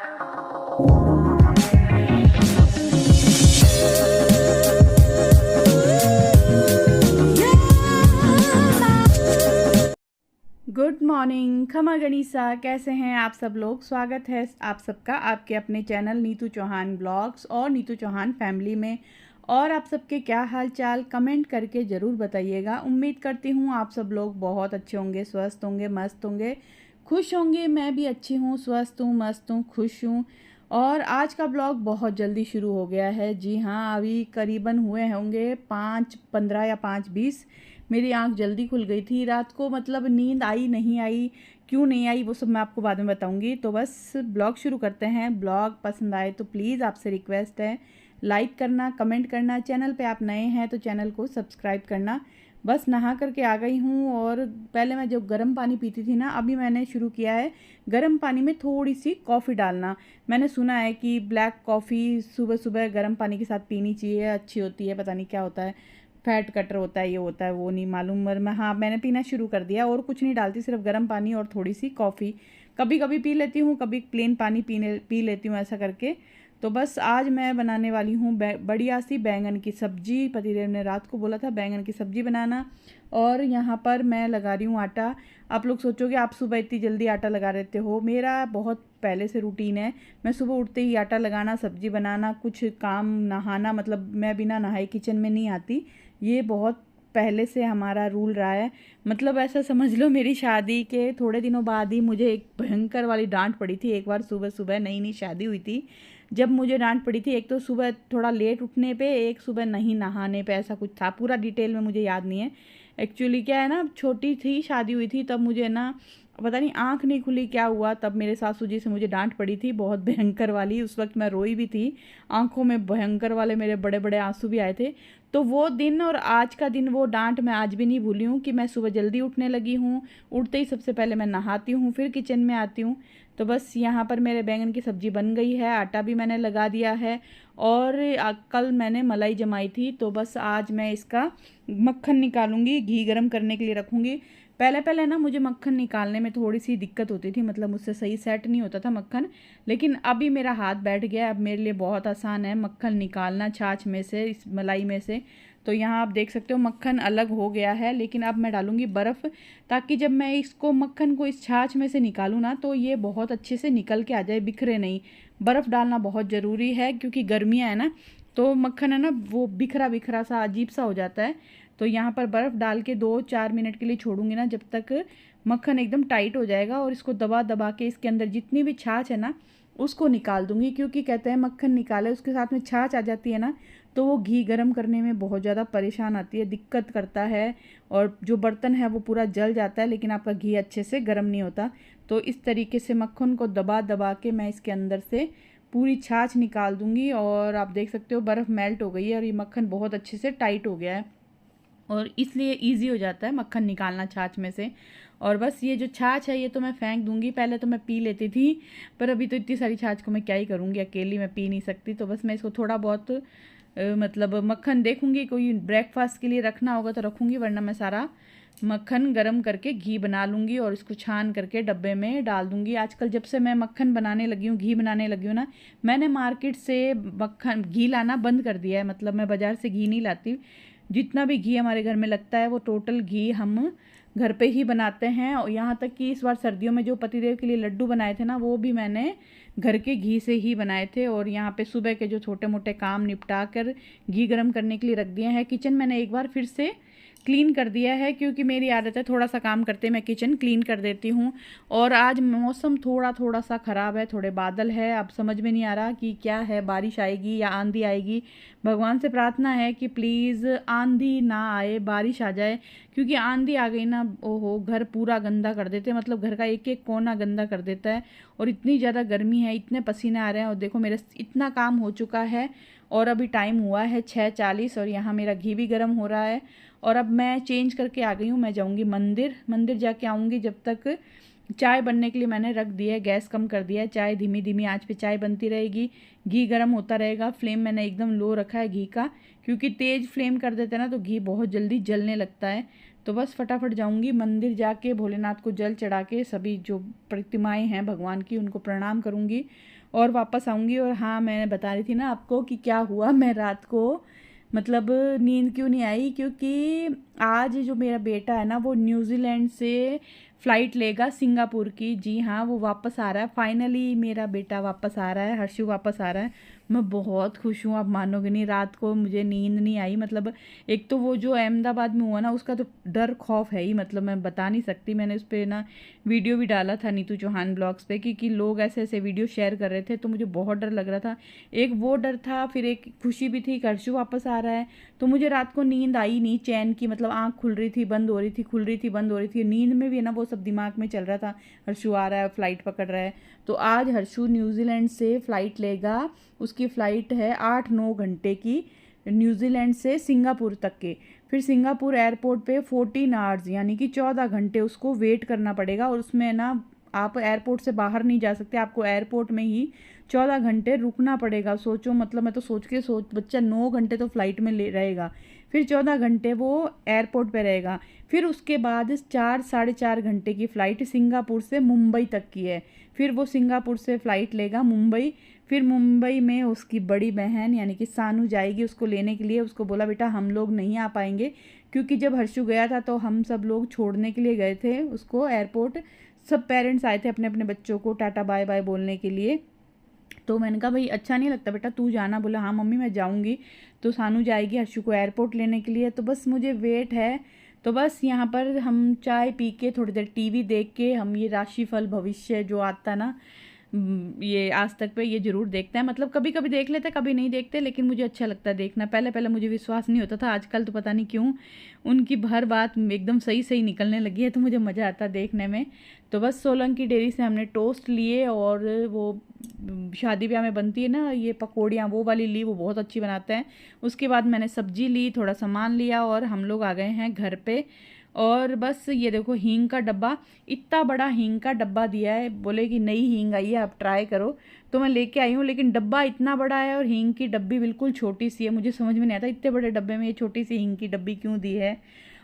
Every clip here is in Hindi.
गुड मॉर्निंग खमा गणिसा, कैसे हैं आप सब लोग। स्वागत है आप सबका आपके अपने चैनल नीतू चौहान ब्लॉग्स और नीतू चौहान फैमिली में। और आप सबके क्या हाल चाल कमेंट करके ज़रूर बताइएगा। उम्मीद करती हूँ आप सब लोग बहुत अच्छे होंगे, स्वस्थ होंगे, मस्त होंगे, खुश होंगे। मैं भी अच्छी हूँ, स्वस्थ हूँ, मस्त हूँ, खुश हूँ। और आज का ब्लॉग बहुत जल्दी शुरू हो गया है। जी हाँ, अभी करीबन हुए होंगे 5:15 या 5:20। मेरी आंख जल्दी खुल गई थी रात को, मतलब नींद आई नहीं आई, क्यों नहीं आई वो सब मैं आपको बाद में बताऊंगी। तो बस ब्लॉग शुरू करते हैं। ब्लॉग पसंद आए तो प्लीज़ आपसे रिक्वेस्ट है लाइक करना, कमेंट करना। चैनल पे आप नए हैं तो चैनल को सब्सक्राइब करना। बस नहा करके आ गई हूँ और पहले मैं जो गर्म पानी पीती थी ना, अभी मैंने शुरू किया है गर्म पानी में थोड़ी सी कॉफ़ी डालना। मैंने सुना है कि ब्लैक कॉफ़ी सुबह सुबह गर्म पानी के साथ पीनी चाहिए, अच्छी होती है। पता नहीं क्या होता है, फैट कटर होता है, ये होता है, वो नहीं मालूम, मगर मैं हाँ मैंने पीना शुरू कर दिया। और कुछ नहीं डालती, सिर्फ गर्म पानी और थोड़ी सी कॉफ़ी। कभी कभी पी लेती हूँ, कभी प्लेन पानी पी लेती हूँ, ऐसा करके। तो बस आज मैं बनाने वाली हूँ बढ़िया सी बैंगन की सब्जी। पतिदेव ने रात को बोला था बैंगन की सब्जी बनाना। और यहाँ पर मैं लगा रही हूँ आटा। आप लोग सोचोगे आप सुबह इतनी जल्दी आटा लगा देते हो, मेरा बहुत पहले से रूटीन है। मैं सुबह उठते ही आटा लगाना, सब्जी बनाना, कुछ काम, नहाना, मतलब मैं बिना नहाए किचन में नहीं आती। ये बहुत पहले से हमारा रूल रहा है। मतलब ऐसा समझ लो मेरी शादी के थोड़े दिनों बाद ही मुझे एक भयंकर वाली डांट पड़ी थी। एक बार सुबह सुबह नई नई शादी हुई थी, जब मुझे डांट पड़ी थी। एक तो सुबह थोड़ा लेट उठने पे, एक सुबह नहीं नहाने पे, ऐसा कुछ था। पूरा डिटेल में मुझे याद नहीं है। एक्चुअली क्या है ना, छोटी थी, शादी हुई थी तब, मुझे ना पता नहीं आँख नहीं खुली क्या हुआ, तब मेरे सासू जी से मुझे डांट पड़ी थी बहुत भयंकर वाली। उस वक्त मैं रोई भी थी, आंखों में भयंकर वाले मेरे बड़े बड़े आंसू भी आए थे। तो वो दिन और आज का दिन, वो डांट मैं आज भी नहीं भूली हूँ कि मैं सुबह जल्दी उठने लगी हूँ। उठते ही सबसे पहले मैं नहाती हूँ, फिर किचन में आती हूँ। तो बस यहाँ पर मेरे बैंगन की सब्ज़ी बन गई है, आटा भी मैंने लगा दिया है। और कल मैंने मलाई जमाई थी, तो बस आज मैं इसका मक्खन निकालूंगी, घी गरम करने के लिए रखूँगी। पहले पहले ना मुझे मक्खन निकालने में थोड़ी सी दिक्कत होती थी, मतलब मुझसे सही सेट नहीं होता था मक्खन। लेकिन अभी मेरा हाथ बैठ गया, अब मेरे लिए बहुत आसान है मक्खन निकालना छाछ में से, इस मलाई में से। तो यहाँ आप देख सकते हो मक्खन अलग हो गया है। लेकिन अब मैं डालूँगी बर्फ़, ताकि जब मैं इसको मक्खन को इस छाछ में से निकालूँ ना, तो ये बहुत अच्छे से निकल के आ जाए, बिखरे नहीं। बर्फ़ डालना बहुत ज़रूरी है क्योंकि गर्मियाँ है ना, तो मक्खन है ना वो बिखरा बिखरा सा अजीब सा हो जाता है। तो यहाँ पर बर्फ़ डाल के 2-4 मिनट के लिए छोड़ूंगी ना, जब तक मक्खन एकदम टाइट हो जाएगा। और इसको दबा दबा के इसके अंदर जितनी भी छाछ है ना उसको निकाल दूंगी, क्योंकि कहते हैं मक्खन निकाले उसके साथ में छाछ आ जाती है ना, तो वो घी गर्म करने में बहुत ज़्यादा परेशान आती है, दिक्कत करता है। और जो बर्तन है वो पूरा जल जाता है, लेकिन आपका घी अच्छे से गर्म नहीं होता। तो इस तरीके से मक्खन को दबा दबा के मैं इसके अंदर से पूरी छाछ निकाल दूंगी। और आप देख सकते हो बर्फ़ मेल्ट हो गई है और ये मक्खन बहुत अच्छे से टाइट हो गया है, और इसलिए इजी हो जाता है मक्खन निकालना छाछ में से। और बस ये जो छाछ है ये तो मैं फेंक दूंगी, पहले तो मैं पी लेती थी, पर अभी तो इतनी सारी छाछ को मैं क्या ही करूँगी, अकेली मैं पी नहीं सकती। तो बस मैं इसको थोड़ा बहुत मतलब मक्खन देखूंगी, कोई ब्रेकफास्ट के लिए रखना होगा तो रखूँगी, वरना मैं सारा मक्खन गरम करके घी बना लूँगी और इसको छान करके डब्बे में डाल दूँगी। आजकल जब से मैं मक्खन बनाने लगी हूँ, घी बनाने लगी हूँ ना, मैंने मार्केट से मक्खन घी लाना बंद कर दिया है। मतलब मैं बाज़ार से घी नहीं लाती। जितना भी घी हमारे घर में लगता है वो टोटल घी हम घर पे ही बनाते हैं। और यहाँ तक कि इस बार सर्दियों में जो पतिदेव के लिए लड्डू बनाए थे ना, वो भी मैंने घर के घी से ही बनाए थे। और यहाँ पे सुबह के जो छोटे मोटे काम निपटा कर घी गर्म करने के लिए रख दिए हैं। किचन मैंने एक बार फिर से क्लीन कर दिया है, क्योंकि मेरी आदत है थोड़ा सा काम करते मैं किचन क्लीन कर देती हूँ। और आज मौसम थोड़ा थोड़ा सा ख़राब है, थोड़े बादल है, अब समझ में नहीं आ रहा कि क्या है, बारिश आएगी या आंधी आएगी। भगवान से प्रार्थना है कि प्लीज़ आंधी ना आए, बारिश आ जाए। क्योंकि आंधी आ गई ना, ओहो, घर पूरा गंदा कर देते हैं, मतलब घर का एक एक कोना गंदा कर देता है। और इतनी ज़्यादा गर्मी है, इतने पसीने आ रहे हैं। और देखो मेरे इतना काम हो चुका है और अभी टाइम हुआ है 6:40 और यहाँ मेरा घी भी गर्म हो रहा है। और अब मैं चेंज करके आ गई हूँ, मैं जाऊँगी मंदिर जाके आऊँगी। जब तक चाय बनने के लिए मैंने रख दिया है, गैस कम कर दिया है, चाय धीमी धीमी आंच पे चाय बनती रहेगी, घी गर्म होता रहेगा। फ्लेम मैंने एकदम लो रखा है घी का, क्योंकि तेज़ फ्लेम कर देते हैं ना तो घी बहुत जल्दी जलने लगता है। तो बस फटाफट जाऊंगी मंदिर, जाके भोलेनाथ को जल चढ़ा के सभी जो प्रतिमाएं हैं भगवान की उनको प्रणाम करूंगी और वापस आऊंगी। और हाँ, मैंने बता रही थी ना आपको कि क्या हुआ, मैं रात को मतलब नींद क्यों नहीं आई, क्योंकि आज जो मेरा बेटा है ना वो न्यूजीलैंड से फ़्लाइट लेगा सिंगापुर की। जी हाँ, वो वापस आ रहा है, फाइनली मेरा बेटा वापस आ रहा है, हर्षु वापस आ रहा है। मैं बहुत खुश हूँ, आप मानोगे नहीं, रात को मुझे नींद नहीं आई। मतलब एक तो वो जो अहमदाबाद में हुआ ना उसका तो डर खौफ है ही, मतलब मैं बता नहीं सकती। मैंने उस पर ना वीडियो भी डाला था नीतू चौहान ब्लॉग्स पे कि लोग ऐसे ऐसे वीडियो शेयर कर रहे थे, तो मुझे बहुत डर लग रहा था। एक वो डर था, फिर एक खुशी भी थी, हर्षु वापस आ रहा है। तो मुझे रात को नींद आई नहीं चैन की, मतलब आँख खुल रही थी बंद हो रही थी, खुल रही थी बंद हो रही थी, नींद में भी है ना वो सब दिमाग में चल रहा था, हर्षु आ रहा है, फ़्लाइट पकड़ रहा है। तो आज हर्षु न्यूजीलैंड से फ़्लाइट लेगा, उसकी फ़्लाइट है 8-9 घंटे की, न्यूजीलैंड से सिंगापुर तक के। फिर सिंगापुर एयरपोर्ट पे 14 आवर्स यानी कि 14 घंटे उसको वेट करना पड़ेगा, और उसमें ना आप एयरपोर्ट से बाहर नहीं जा सकते, आपको एयरपोर्ट में ही 14 घंटे रुकना पड़ेगा। सोचो, मतलब मैं तो सोच बच्चा 9 घंटे तो फ्लाइट में ले रहेगा, फिर 14 घंटे वो एयरपोर्ट पे रहेगा। फिर उसके बाद 4-4.5 घंटे की फ़्लाइट सिंगापुर से मुंबई तक की है। फिर वो सिंगापुर से फ़्लाइट लेगा मुंबई, फिर मुंबई में उसकी बड़ी बहन यानी कि सानू जाएगी उसको लेने के लिए। उसको बोला बेटा हम लोग नहीं आ पाएंगे, क्योंकि जब हर्षु गया था तो हम सब लोग छोड़ने के लिए गए थे उसको एयरपोर्ट, सब पेरेंट्स आए थे अपने अपने बच्चों को टाटा बाय बाय बोलने के लिए। तो मैंने कहा भाई अच्छा नहीं लगता बेटा तू जाना, बोला हाँ मम्मी मैं जाऊँगी। तो सानू जाएगी हर्षु को एयरपोर्ट लेने के लिए, तो बस मुझे वेट है। तो बस यहाँ पर हम चाय पी के थोड़ी देर टीवी देख के हम ये राशिफल भविष्य जो आता ना, ये आज तक पे ये ज़रूर देखते हैं। मतलब कभी कभी देख लेते कभी नहीं देखते, लेकिन मुझे अच्छा लगता है देखना। पहले पहले मुझे विश्वास नहीं होता था, आजकल तो पता नहीं क्यों उनकी हर बात एकदम सही सही निकलने लगी है, तो मुझे मज़ा आता है देखने में। तो बस सोलंकी डेयरी से हमने टोस्ट लिए, और वो शादी ब्याह में बनती है ना ये पकौड़ियाँ, वो वाली ली, वो बहुत अच्छी बनाते हैं। उसके बाद मैंने सब्जी ली, थोड़ा सामान लिया, और हम लोग आ गए हैं घर पे। और बस ये देखो हींग का डब्बा, इतना बड़ा हींग का डब्बा दिया है, बोले कि नई हींग आई है आप ट्राई करो, तो मैं लेके आई हूँ। लेकिन डब्बा इतना बड़ा है और हींग की डब्बी बिल्कुल छोटी सी है, मुझे समझ में नहीं आता इतने बड़े डब्बे में ये छोटी सी हींग की डब्बी क्यों दी है।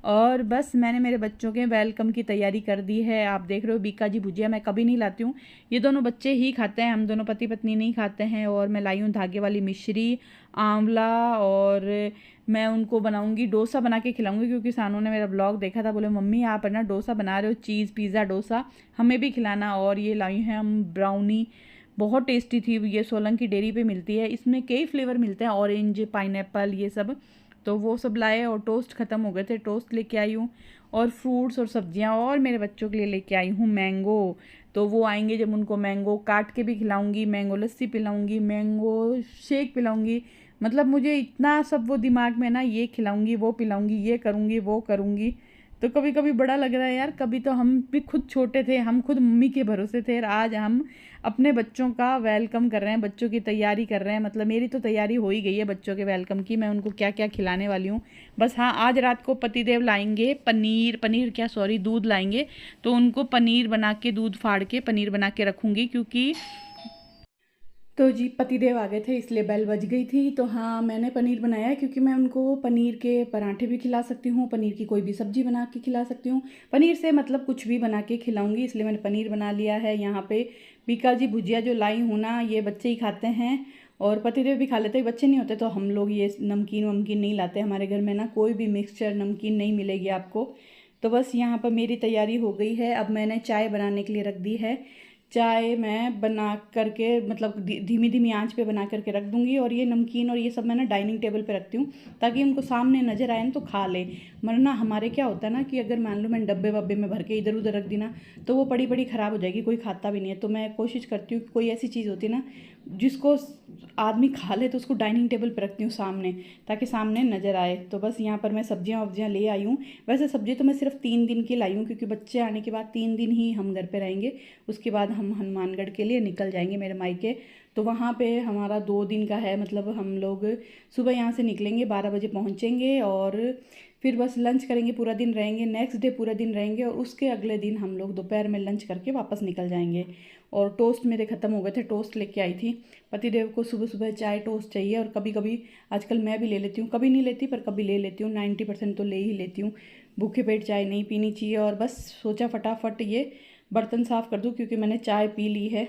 और बस मैंने मेरे बच्चों के वेलकम की तैयारी कर दी है। आप देख रहे हो बीका जी भुजिया मैं कभी नहीं लाती हूँ, ये दोनों बच्चे ही खाते हैं, हम दोनों पति पत्नी नहीं खाते हैं। और मैं लाई हूँ धागे वाली मिश्री, आंवला, और मैं उनको बनाऊंगी डोसा बना के खिलाऊंगी, क्योंकि सानू ने मेरा ब्लॉग देखा था, बोले मम्मी आप है ना डोसा बना रहे हो, चीज़ पिज़्ज़ा डोसा हमें भी खिलाना। और ये लाई हैं हम ब्राउनी, बहुत टेस्टी थी, ये सोलंकी डेयरी पे मिलती है, इसमें कई फ्लेवर मिलते हैं, ऑरेंज पाइनएप्पल ये सब। तो वो सब लाए, और टोस्ट ख़त्म हो गए थे, टोस्ट लेके आई हूँ, और फ्रूट्स और सब्जियाँ, और मेरे बच्चों के लिए लेके आई हूँ मैंगो। तो वो आएंगे जब उनको मैंगो काट के भी खिलाऊंगी, मैंगो लस्सी पिलाऊंगी, मैंगो शेक पिलाऊंगी। मतलब मुझे इतना सब वो दिमाग में ना, ये खिलाऊंगी वो पिलाऊंगी, ये करूंगी वो करूंगी। तो कभी कभी बड़ा लग रहा है यार, कभी तो हम भी खुद छोटे थे, हम खुद मम्मी के भरोसे थे, और आज हम अपने बच्चों का वेलकम कर रहे हैं, बच्चों की तैयारी कर रहे हैं। मतलब मेरी तो तैयारी हो ही गई है बच्चों के वेलकम की, मैं उनको क्या क्या खिलाने वाली हूँ। बस हाँ, आज रात को पतिदेव लाएंगे पनीर क्या सॉरी दूध लाएंगे, तो उनको पनीर बना के, दूध फाड़ के पनीर बना के रखूँगी, क्योंकि तो जी पतिदेव आ गए थे इसलिए बेल बज गई थी। तो हाँ, मैंने पनीर बनाया है, क्योंकि मैं उनको पनीर के पराठे भी खिला सकती हूँ, पनीर की कोई भी सब्जी बना के खिला सकती हूँ, पनीर से मतलब कुछ भी बना के खिलाऊंगी, इसलिए मैंने पनीर बना लिया है। यहाँ पे बीका जी भुजिया जो लाई हूँ ना, ये बच्चे ही खाते हैं, और पतिदेव भी खा लेते हैं, बच्चे नहीं होते तो हम लोग ये नमकीन वमकीन नहीं लाते, हमारे घर में ना कोई भी मिक्सचर नमकीन नहीं मिलेगी आपको। तो बस यहाँ पर मेरी तैयारी हो गई है, अब मैंने चाय बनाने के लिए रख दी है। चाय मैं बना करके मतलब धीमी धीमी आंच पे बना करके रख दूंगी, और ये नमकीन और ये सब मैं ना डाइनिंग टेबल पे रखती हूँ, ताकि उनको सामने नज़र आए ना तो खा ले। वरना हमारे क्या होता है ना कि अगर मान लो मैंने डब्बे वब्बे में भर के इधर उधर रख दी ना, तो वो पड़ी पड़ी ख़राब हो जाएगी, कोई खाता भी नहीं है। तो मैं कोशिश करती हूँ कि कोई ऐसी चीज़ होती है ना जिसको आदमी खा ले, तो उसको डाइनिंग टेबल पर रखती हूँ सामने, ताकि सामने नज़र आए। तो बस यहाँ पर मैं सब्जियाँ वब्जियाँ ले आई हूँ। वैसे सब्जी तो मैं सिर्फ 3 दिन की लाई हूँ, क्योंकि बच्चे आने के बाद 3 दिन ही हम घर पे रहेंगे, उसके बाद हम हनुमानगढ़ के लिए निकल जाएंगे मेरे मायके। तो वहाँ पे हमारा 2 दिन का है, मतलब हम लोग सुबह यहाँ से निकलेंगे, 12 बजे पहुँचेंगे, और फिर बस लंच करेंगे, पूरा दिन रहेंगे, नेक्स्ट डे पूरा दिन रहेंगे, और उसके अगले दिन हम लोग दोपहर में लंच करके वापस निकल जाएंगे। और टोस्ट मेरे ख़त्म हो गए थे, टोस्ट लेके आई थी। पतिदेव को सुबह सुबह चाय टोस्ट चाहिए, और कभी कभी आजकल मैं भी ले लेती हूँ, कभी नहीं लेती पर कभी ले लेती हूँ, 90% तो ले ही लेती हूँ। भूखे पेट चाय नहीं पीनी चाहिए। और बस सोचा फटाफट ये बर्तन साफ़ कर दूँ क्योंकि मैंने चाय पी ली है।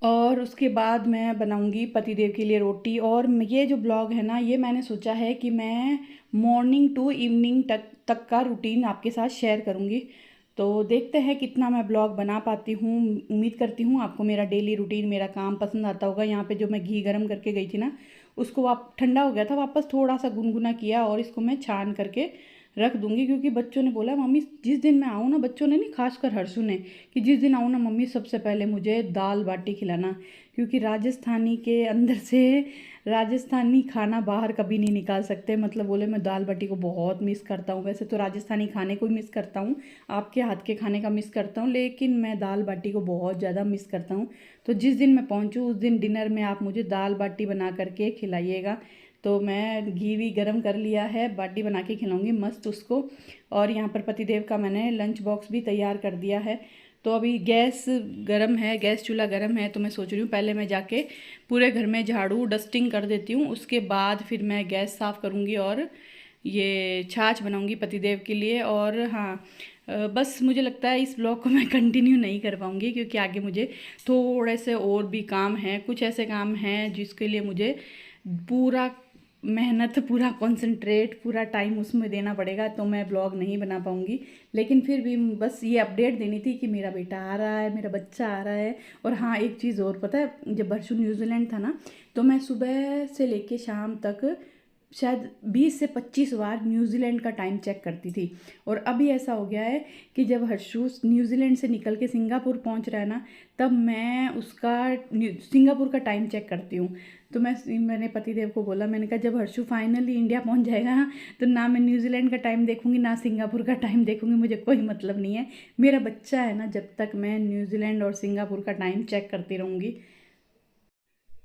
और उसके बाद मैं बनाऊंगी पतिदेव के लिए रोटी। और ये जो ब्लॉग है ना, ये मैंने सोचा है कि मैं मॉर्निंग टू इवनिंग तक का रूटीन आपके साथ शेयर करूंगी। तो देखते हैं कितना मैं ब्लॉग बना पाती हूँ। उम्मीद करती हूँ आपको मेरा डेली रूटीन, मेरा काम पसंद आता होगा। यहाँ पे जो मैं घी गरम करके गई थी ना, उसको ठंडा हो गया था, वापस थोड़ा सा गुनगुना किया और इसको मैं छान करके रख दूंगी। क्योंकि बच्चों ने बोला मम्मी जिस दिन मैं आऊँ ना, बच्चों ने नहीं, खासकर हर्षु ने, कि जिस दिन आऊँ ना मम्मी सबसे पहले मुझे दाल बाटी खिलाना। क्योंकि राजस्थानी के अंदर से राजस्थानी खाना बाहर कभी नहीं निकाल सकते। मतलब बोले मैं दाल बाटी को बहुत मिस करता हूँ। वैसे तो राजस्थानी खाने को ही मिस करता हूँ, आपके हाथ के खाने का मिस करता हूँ, लेकिन मैं दाल बाटी को बहुत ज़्यादा मिस करता हूँ। तो जिस दिन मैं पहुँचूँ उस दिन डिनर में आप मुझे दाल बाटी बना करके खिलाइएगा। तो मैं घी भी गरम कर लिया है, बाटी बना के खिलाऊंगी मस्त उसको। और यहाँ पर पतिदेव का मैंने लंच बॉक्स भी तैयार कर दिया है। तो अभी गैस गरम है, गैस चूल्हा गरम है। तो मैं सोच रही हूँ पहले मैं जाके पूरे घर में झाड़ू डस्टिंग कर देती हूँ, उसके बाद फिर मैं गैस साफ़ करूँगी और ये छाछ बनाऊँगी पतिदेव के लिए। और हाँ, बस मुझे लगता है इस ब्लॉग को मैं कंटिन्यू नहीं कर पाऊँगी क्योंकि आगे मुझे थोड़े से और भी काम हैं। कुछ ऐसे काम हैं जिसके लिए मुझे पूरा मेहनत, पूरा कंसंट्रेट, पूरा टाइम उसमें देना पड़ेगा। तो मैं ब्लॉग नहीं बना पाऊँगी। लेकिन फिर भी बस ये अपडेट देनी थी कि मेरा बेटा आ रहा है, मेरा बच्चा आ रहा है। और हाँ, एक चीज़ और पता है, जब हर्षु न्यूजीलैंड था ना, तो मैं सुबह से लेके शाम तक शायद 20 से 25 बार न्यूजीलैंड का टाइम चेक करती थी। और अभी ऐसा हो गया है कि जब हर्षु न्यूजीलैंड से निकल के सिंगापुर पहुंच रहा है ना, तब मैं उसका सिंगापुर का टाइम चेक करती हूँ। तो मैंने पतिदेव को बोला, मैंने कहा जब हर्षु फाइनली इंडिया पहुंच जाएगा ना, तो ना मैं न्यूजीलैंड का टाइम देखूंगी ना सिंगापुर का टाइम देखूंगी, मुझे कोई मतलब नहीं है। मेरा बच्चा है ना, जब तक मैं न्यूजीलैंड और सिंगापुर का टाइम चेक करती रहूँगी।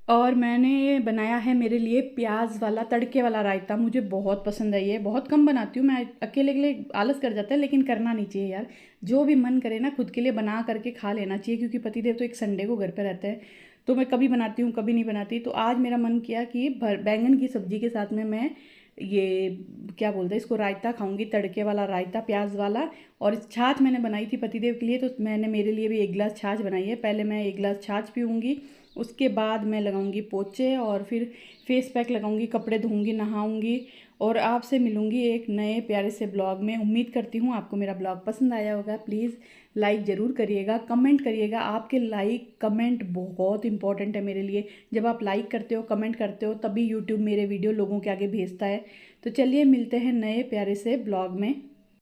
और मैंने बनाया है मेरे लिए प्याज वाला तड़के वाला रायता। मुझे बहुत पसंद है, ये बहुत कम बनाती हूँ मैं, अकेले के लिए आलस कर जाता है, लेकिन करना नहीं चाहिए यार। जो भी मन करे ना खुद के लिए बना करके खा लेना चाहिए। क्योंकि पतिदेव तो एक संडे को घर पे रहते हैं, तो मैं कभी बनाती हूँ कभी नहीं बनाती। तो आज मेरा मन किया कि बैंगन की सब्जी के साथ में मैं ये क्या बोलते हैं इसको, रायता खाऊंगी, तड़के वाला रायता प्याज वाला। और छाछ मैंने बनाई थी पतिदेव के लिए, तो मैंने मेरे लिए भी 1 गिलास छाछ बनाई है। पहले मैं 1 गिलास छाछ पीऊँगी, उसके बाद मैं लगाऊंगी पोचे और फिर फेस पैक लगाऊंगी, कपड़े धोऊंगी, नहाऊंगी। और आपसे मिलूंगी एक नए प्यारे से ब्लॉग में। उम्मीद करती हूँ आपको मेरा ब्लॉग पसंद आया होगा। प्लीज़ लाइक ज़रूर करिएगा, कमेंट करिएगा। आपके लाइक कमेंट बहुत इंपॉर्टेंट है मेरे लिए। जब आप लाइक करते हो, कमेंट करते हो, तभी यूट्यूब मेरे वीडियो लोगों के आगे भेजता है। तो चलिए मिलते हैं नए प्यारे से ब्लॉग में।